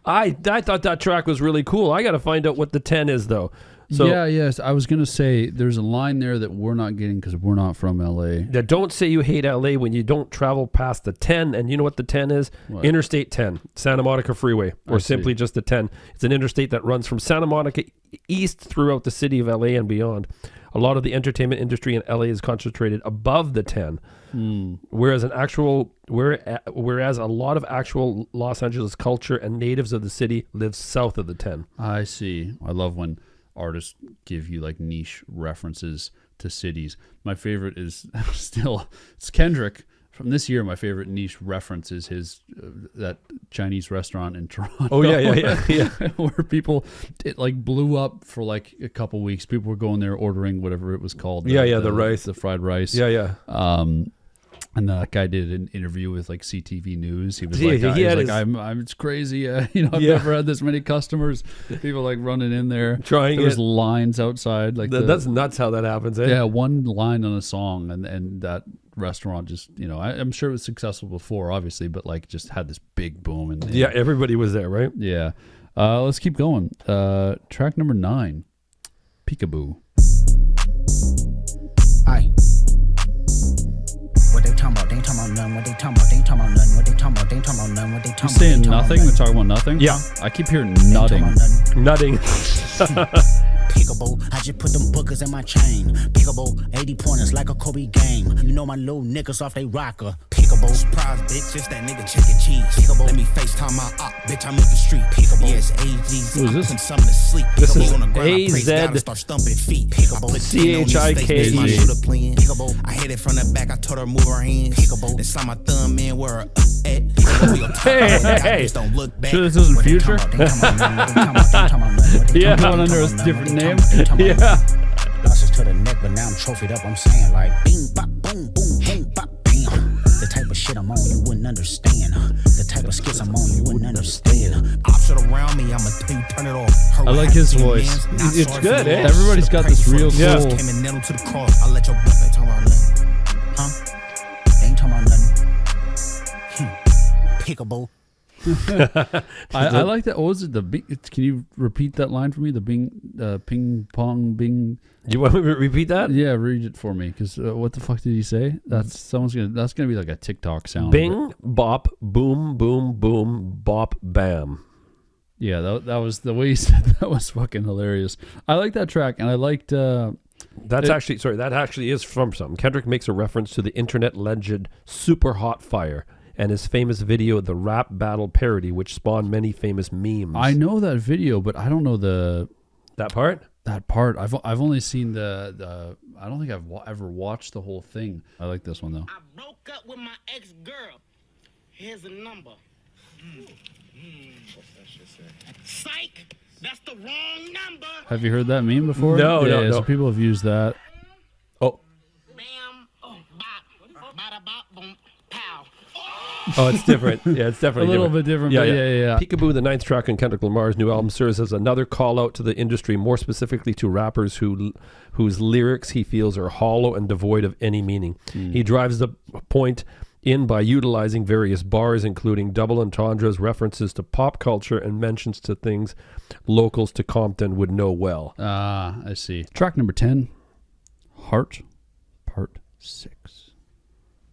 I thought that track was really cool. I got to find out what the 10 is though. So, yes. I was gonna say there's a line there that we're not getting because we're not from LA. Don't say you hate LA when you don't travel past the 10. And you know what the 10 is? What? Interstate 10, Santa Monica Freeway, or simply just the 10. It's an interstate that runs from Santa Monica east throughout the city of LA and beyond. A lot of the entertainment industry in LA is concentrated above the 10. Whereas a lot of actual Los Angeles culture and natives of the city live south of the 10. I see. I love when artists give you like niche references to cities. My favorite is it's Kendrick from this year. My favorite niche reference is his that Chinese restaurant in Toronto. Oh yeah. Where it like blew up for like a couple weeks. People were going there ordering whatever it was called. The rice, the fried rice. Yeah. And that guy did an interview with like CTV News. He was it's crazy. I've never had this many customers. People like running in there. There was lines outside. Like that's nuts how that happens. Eh? Yeah, one line on a song, and that restaurant just I'm sure it was successful before, obviously, but like just had this big boom. And everybody was there, right? Yeah. Let's keep going. Track number 9, Peekaboo. Aye. What they talking about? They ain't talking about nothing. What they talking about? They ain't talking about nothing. What they talking about? They ain't talking about nothing. What they talking about? Saying nothing? They're talking about nothing? Yeah. I keep hearing nutting. Nutting. Peekaboo, I just put them bookers in my chain. Peekaboo, 80 pointers like a Kobe game. You know my little niggas off they rocker. Peekaboo, surprise, bitch, it's that nigga chicken cheese. Peekaboo, let me FaceTime my op, bitch, I'm in the street. Peekaboo, yes, AGs, who is this? I'm something to sleep. This is on the ground, I praise God and start stumping feet. Peekaboo, CHIKE. My shooter playing. Peekaboo, I hit it from the back, I told her move her hands. Peekaboo, then saw my thumb in where her at. Hey. Don't look back. Sure this isn't Future? Yeah. I'm going under a different name. Yeah. Losses to the neck, but now I'm trophied up. I'm saying like bing, bop, boom, boom, boom, bop, bam. The type of shit I'm on, you wouldn't understand. The type of skits I'm on, you wouldn't understand. Option around me, I'ma tell you turn it off. I like his voice. It's good, eh? Everybody's got this real cool. Came and nailed to the cross. I'll let your butt ain't talking about nothing. Huh? They ain't talking about nothing. Peekaboo. I like that. What was it? Can you repeat that line for me? The ping pong bing. Do you want me to repeat that? Yeah, read it for me. Because what the fuck did he say? That's gonna be like a TikTok sound. Bing, bop, boom, boom, boom, bop, bam. Yeah, that was the way he said that was fucking hilarious. I like that track, and I liked. That actually is from something. Kendrick makes a reference to the internet legend Super Hot Fire and his famous video, The Rap Battle Parody, which spawned many famous memes. I know that video, but I don't know that part. That part. I've only seen the. I don't think I've ever watched the whole thing. I like this one though. I broke up with my ex-girl. Here's a number. What's that shit say? Psych! That's the wrong number. Have you heard that meme before? No. So people have used that. Oh. Bam. Oh, bop. Bada bop. Boom. Pow. Oh, it's different. Yeah, it's definitely a little bit different. Yeah. Peekaboo, the 9th track on Kendrick Lamar's new album, serves as another call out to the industry, more specifically to rappers whose lyrics he feels are hollow and devoid of any meaning. He drives the point in by utilizing various bars, including double entendres, references to pop culture, and mentions to things locals to Compton would know well. I see. Track number 10, Heart, Part 6.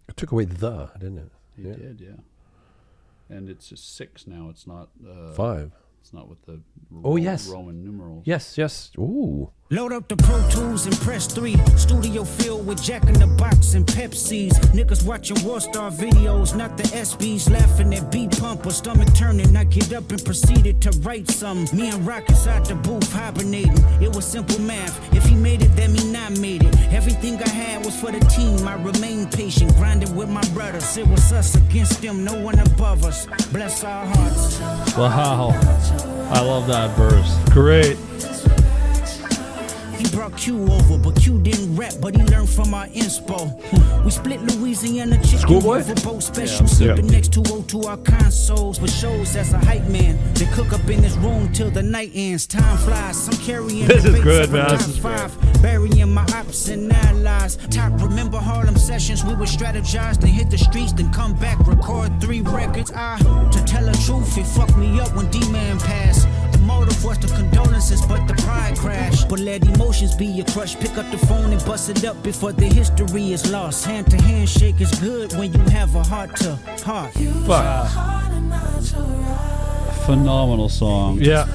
It took away the, didn't it? It did, yeah. And it's a 6 now. It's not 5. It's not with the Roman numerals. Yes. Ooh. Load up the Pro Tools and press 3. Studio filled with Jack in the Box and Pepsis. Niggas watching Warstar videos, not the SBs. Laughing at beat pump or stomach turning. I get up and proceeded to write some. Me and Rock inside the booth hibernating. It was simple math. If he made it, that mean I made it. Everything I had was for the team. I remained patient, grinding with my brothers. It was us against them, no one above us. Bless our hearts. Wow. I love that verse. Great. He brought Q over, but Q didn't rap, but he learned from our inspo. We split Louisiana chicken Schoolboy? riverboat special, sipping next to our consoles with shows as a hype man. They cook up in this room till the night ends. Time flies, I'm carrying this the is good, man. Top 5, burying my ops and allies. Top, remember Harlem sessions, we would strategize, then hit the streets, then come back, record 3 records. To tell the truth, it fucked me up when D-Man passed. The motive was the condolences, but the pride crash. But let emotions be your crush. Pick up the phone and bust it up before the history is lost. Hand to hand shake is good when you have a heart to heart. Phenomenal song. Yeah.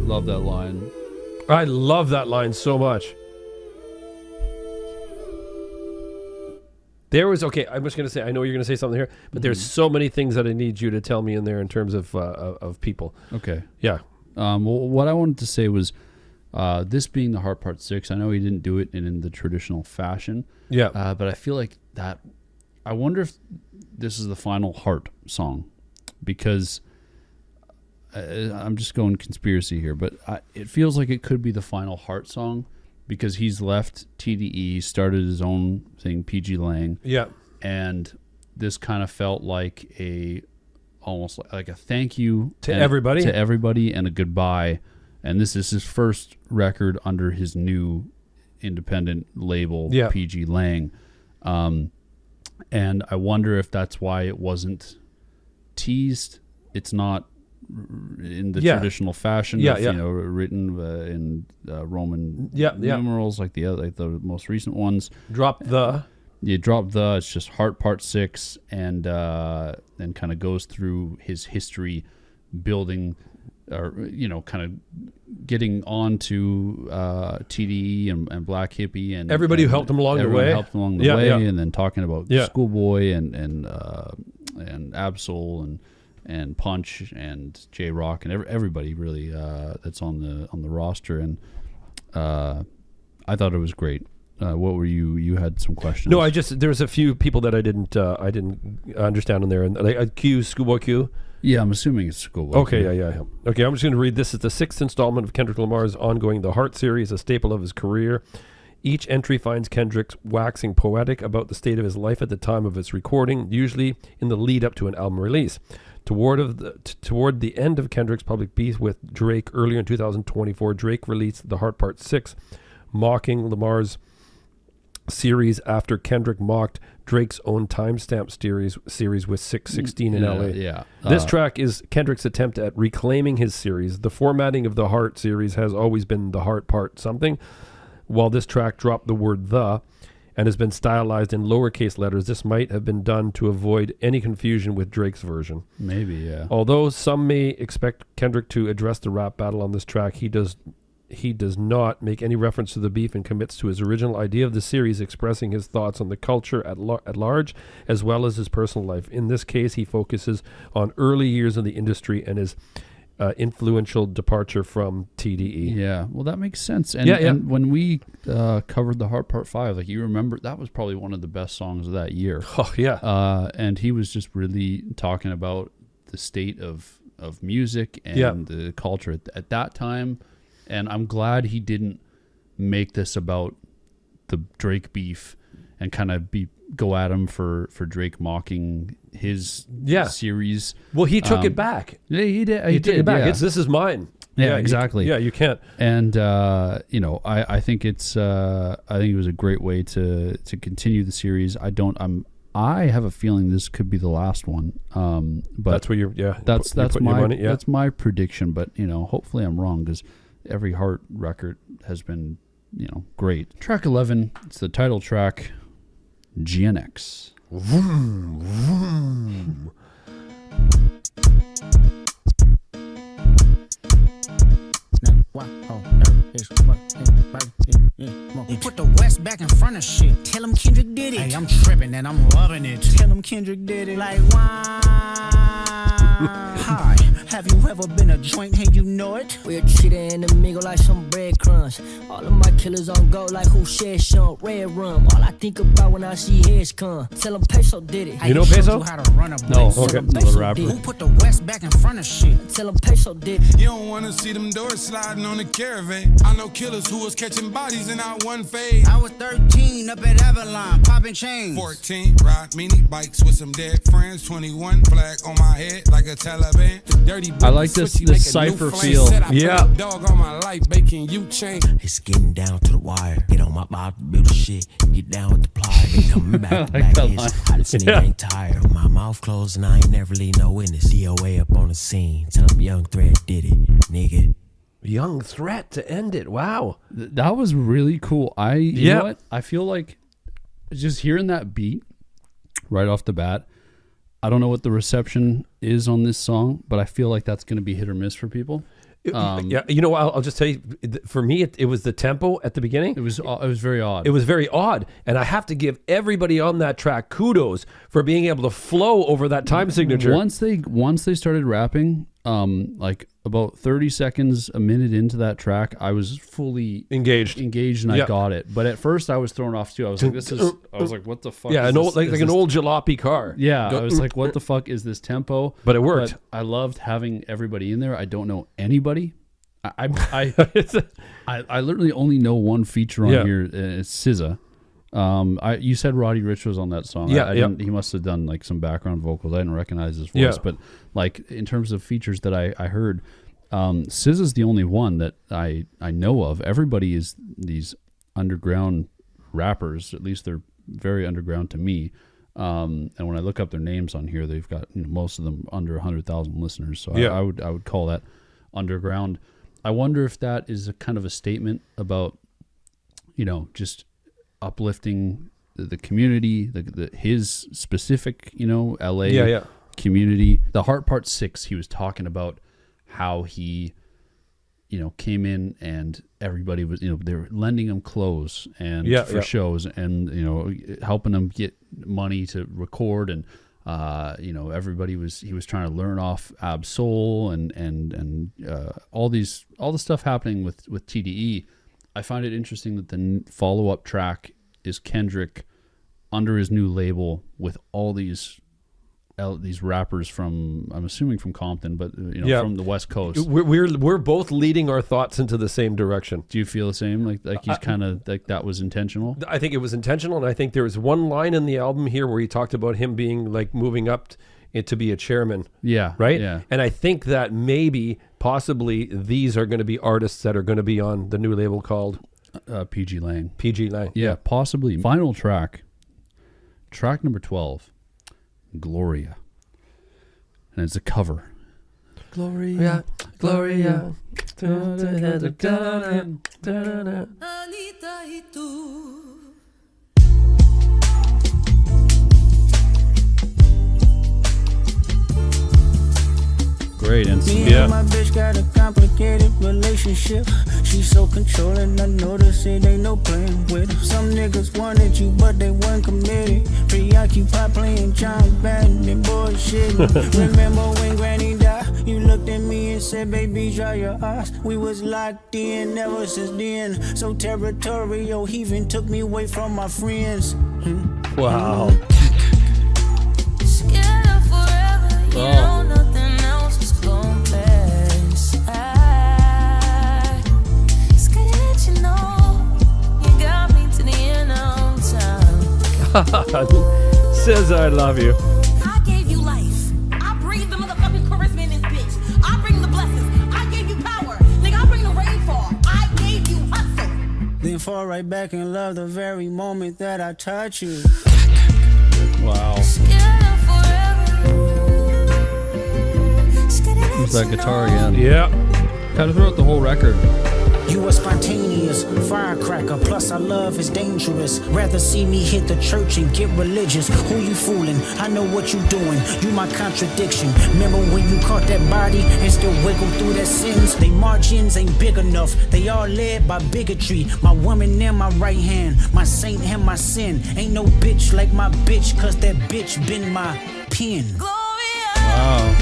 Love that line. I love that line so much. There was, okay, I'm just going to say, I know you're going to say something here, but there's so many things that I need you to tell me in there in terms of people. Okay. Yeah. Well, what I wanted to say was, this being the Heart Part 6, I know he didn't do it in the traditional fashion. Yeah. But I feel like that, I wonder if this is the final Heart song, because I'm just going conspiracy here, but it feels like it could be the final Heart song, because he's left TDE, started his own thing, PGLang. Yeah. And this kind of felt like almost like a thank you to everybody and a goodbye. And this is his first record under his new independent label, PGLang. And I wonder if that's why it wasn't teased. It's not in the traditional fashion, written in Roman numerals like the most recent ones. You drop the. It's just Heart Part 6, and then kind of goes through his history, building, or kind of getting onto TDE and Black Hippie and everybody who helped him along the way. And then talking about Schoolboy and Absol and Punch and J Rock and everybody really that's on the roster, and I thought it was great. What were you had some questions? No, there's a few people that I didn't understand in there, and like Schoolboy Q. Yeah, I'm assuming it's Schoolboy. Okay, yeah. Okay, I'm just going to read. This is the 6th installment of Kendrick Lamar's ongoing The Heart series, a staple of his career. Each entry finds Kendrick waxing poetic about the state of his life at the time of its recording, usually in the lead up to an album release. Toward the end of Kendrick's public beef with Drake earlier in 2024, Drake released The Heart Part 6, mocking Lamar's series after Kendrick mocked Drake's own timestamp series with 616 in LA. Yeah. This track is Kendrick's attempt at reclaiming his series. The formatting of the Heart series has always been The Heart Part something, while this track dropped the word the and has been stylized in lowercase letters. This might have been done to avoid any confusion with Drake's version. Maybe, yeah. Although some may expect Kendrick to address the rap battle on this track, he does not make any reference to the beef and commits to his original idea of the series, expressing his thoughts on the culture at large, as well as his personal life. In this case, he focuses on early years in the industry and his influential departure from TDE. Yeah, well, that makes sense. And when we covered the Heart Part 5, like you remember, that was probably one of the best songs of that year. Oh, yeah. And he was just really talking about the state of music and the culture at that time. And I'm glad he didn't make this about the Drake beef and kind of go at him for Drake mocking his series. Well, he took it back. Yeah, he did. He took it back. This is mine. Yeah, exactly. You can't. And I think it was a great way to continue the series. I have a feeling this could be the last one. But that's where that's my prediction. But hopefully I'm wrong, because every Heart record has been great. Track 11, it's the title track, GNX. Vroom, vroom. Put the West back in front of shit. Tell him Kendrick did it. Hey, I'm tripping and I'm loving it. Tell him Kendrick did it. Like, why? Hi, have you ever been a joint and you know it? We're treated in the mingle like some breadcrumbs. All of my killers on go like who shed Sean Red Rum. All I think about when I see heads come. Tell him Peysoh did it. You know Peysoh? You how to run a No, place. okay, the rapper. Who put the West back in front of shit? Tell him Peysoh did it. You don't wanna see them doors sliding on the caravan. I know killers who was catching bodies in our one phase. I was 13 up at Avalon, popping chains. 14, ride mini bikes with some dead friends. 21, flag on my head like a Taliban. Dirty I like this cypher feel. Yeah. Dog on my life, baking you change. It's getting down to the wire. Get on my mob, build the shit. Get down with the plier. They coming back to back. I just ain't tired. My mouth closed and I ain't never leave no witness. DOA up on the scene. Tell them YoungThreat did it, nigga. YoungThreat to end it. Wow. That was really cool. You know what? I feel like just hearing that beat right off the bat, I don't know what the reception is on this song, but I feel like that's going to be hit or miss for people. Yeah, you know, I'll just tell you, for me, it was the tempo at the beginning. It was very odd. It was very odd, and I have to give everybody on that track kudos for being able to flow over that time signature. Once they started rapping, like about 30 seconds, a minute into that track, I was fully engaged, and I got it. But at first, I was thrown off too. I was like, what the fuck? Yeah, is this? Like an old jalopy car. Yeah, I was like, what the fuck is this tempo? But it worked. But I loved having everybody in there. I don't know anybody. I literally only know one feature on here. It's SZA. You said Roddy Ricch was on that song. He must have done like some background vocals. I didn't recognize his voice, but like in terms of features that I heard, SZA's the only one that I know of. Everybody is these underground rappers. At least they're very underground to me. And when I look up their names on here, they've got most of them under 100,000 listeners. So I would call that underground. I wonder if that is a kind of a statement about, just uplifting the community, his specific, LA community. The Heart Part 6, he was talking about how he, came in and everybody was, they were lending him clothes and for shows and, helping him get money to record and, everybody he was trying to learn off Ab-Soul and all the stuff happening with TDE. I find it interesting that the follow-up track is Kendrick under his new label with all these rappers from, I'm assuming from Compton, but from the West Coast. We're both leading our thoughts into the same direction. Do you feel the same? Like he's kind of like that was intentional? I think it was intentional, and I think there was one line in the album here where he talked about him being like moving up to be a chairman. Yeah. Right? Yeah. And I think that possibly these are going to be artists that are going to be on the new label called PGLang. PGLang. Yeah, possibly. Final track number 12. Gloria, and it's a cover. Gloria, Gloria. Great, and Me and my bitch got a complicated relationship. She's so controlling, I notice it ain't no playing with her. Some niggas wanted you, but they weren't committed. Preoccupied playing John Madden and bullshit. Remember when Granny died? You looked at me and said, baby, dry your eyes. We was locked in ever since then. So territorial, he even took me away from my friends. Wow. Scared of forever, you know nothing else is gonna pass. Scared that you got me to the end of time. Says I love you. I gave you life. I breathe the motherfucking charisma in this bitch. I bring the blessings. I gave you power. Nigga, I bring the rainfall. I gave you hustle. Then fall right back and love the very moment that I touch you. wow. There's that guitar again. Yeah. Kind of throughout the whole record. You a spontaneous firecracker, plus our love is dangerous. Rather see me hit the church and get religious. Who you fooling? I know what you doing. You my contradiction. Remember when you caught that body and still wiggle through their sins? They margins ain't big enough. They all led by bigotry. My woman in my right hand, my saint and my sin. Ain't no bitch like my bitch, cause that bitch been my pen. Wow.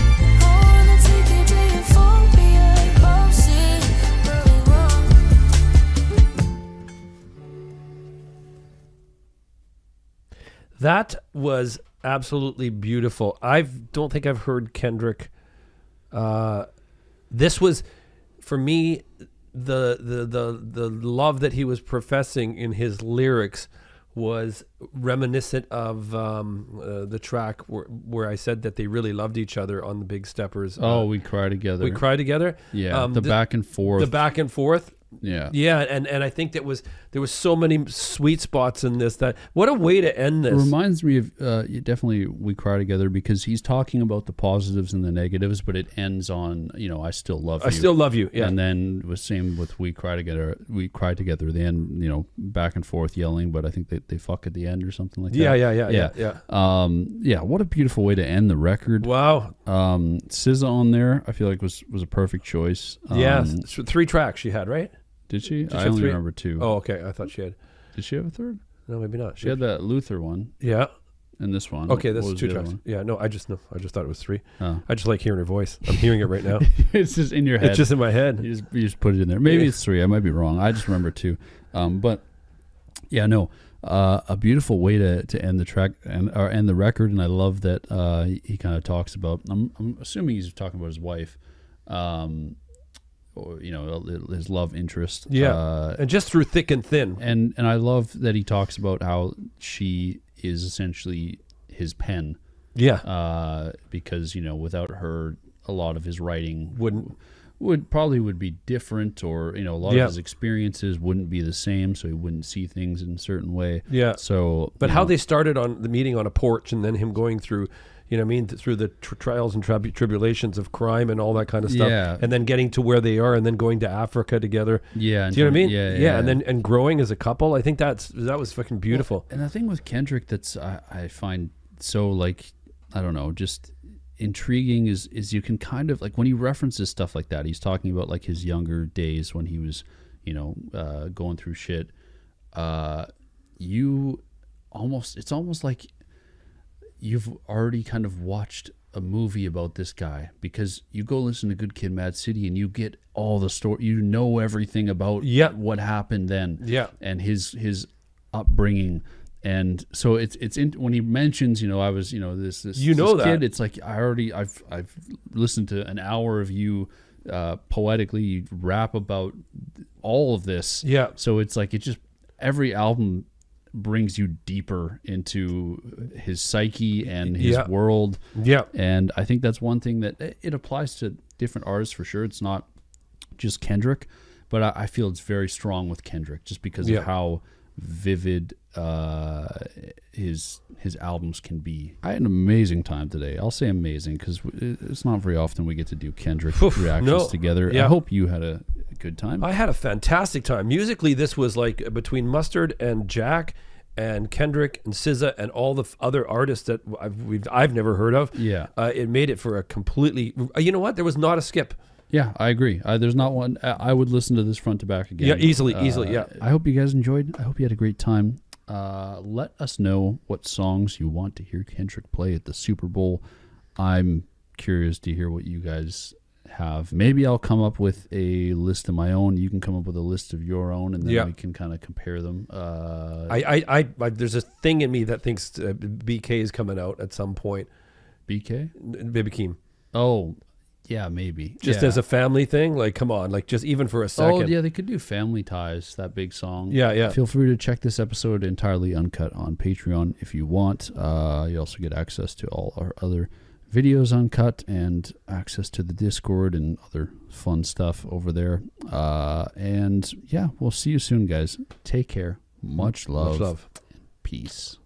That was absolutely beautiful. I don't think I've heard Kendrick. This was, for me, the love that he was professing in his lyrics was reminiscent of the track where I said that they really loved each other on the Big Steppers. We Cry Together. We Cry Together. Yeah, the back and forth. The back and forth. Yeah. Yeah, and I think there was so many sweet spots in this. That what a way to end this. It reminds me of definitely We Cry Together, because he's talking about the positives and the negatives, but it ends on, I still love you. I still love you. Yeah. And then it was same with We Cry Together. We Cry Together. The end, back and forth yelling, but I think they fuck at the end or something like that. Yeah. What a beautiful way to end the record. Wow. SZA on there, I feel like was a perfect choice. 3 tracks she had, right? Did she? Did I she have only 3? remember 2. Oh, okay. I thought she had. Did she have a third? No, maybe not. She had that Luther one. Yeah. And this one. Okay, What this is was 2 the other tracks. one? Yeah, no, I just thought it was 3. Oh. I just like hearing her voice. I'm hearing it right now. It's just in your head. It's just in my head. You just put it in there. Maybe it's 3. I might be wrong. I just remember 2. But yeah, no. A beautiful way to end the track or end the record, and I love that he kind of talks about. I'm assuming he's talking about his wife. Or his love interest, and just through thick and thin, and I love that he talks about how she is essentially his pen, because without her, a lot of his writing would be different, or a lot of his experiences wouldn't be the same, so he wouldn't see things in a certain way. But how they started on the meeting on a porch, and then him going through through the trials and tribulations of crime and all that kind of stuff. Yeah. And then getting to where they are, and then going to Africa together. Yeah. Do you know what I mean? Yeah. And growing as a couple. I think that was fucking beautiful. Well, and the thing with Kendrick that's I find so I don't know, just intriguing is you can kind of when he references stuff like that, he's talking about his younger days when he was, going through shit. It's almost like you've already kind of watched a movie about this guy, because you go listen to Good Kid, Mad City, and you get all the story. You know everything about what happened then, and his upbringing, and so it's when he mentions, I was, this kid. It's like I've listened to an hour of you poetically you rap about all of this. Yeah. So it's like it just every album brings you deeper into his psyche and his world. Yeah. And I think that's one thing that it applies to different artists for sure. It's not just Kendrick, but I feel it's very strong with Kendrick just because of how vivid his albums can be. I had an amazing time today. I'll say amazing because it's not very often we get to do Kendrick reactions together. I hope you had a good time. I had a fantastic time. Musically, this was like between Mustard and Jack and Kendrick and SZA and all the other artists that I've never heard of. Yeah, it made it for a completely. You know what? There was not a skip. Yeah, I agree. There's not one. I would listen to this front to back again. Yeah, easily. Yeah. I hope you guys enjoyed. I hope you had a great time. Let us know what songs you want to hear Kendrick play at the Super Bowl. I'm curious to hear what you guys have. Maybe I'll come up with a list of my own. You can come up with a list of your own, and then we can kind of compare them. I there's a thing in me that thinks BK is coming out at some point. BK? Baby Keem. Oh, yeah, maybe. Just as a family thing, like, come on, like, just even for a second. Oh, yeah, they could do Family Ties, that big song. Yeah. Feel free to check this episode entirely uncut on Patreon if you want. You also get access to all our other videos uncut and access to the Discord and other fun stuff over there. And, yeah, we'll see you soon, guys. Take care. Much love. Much love. And peace.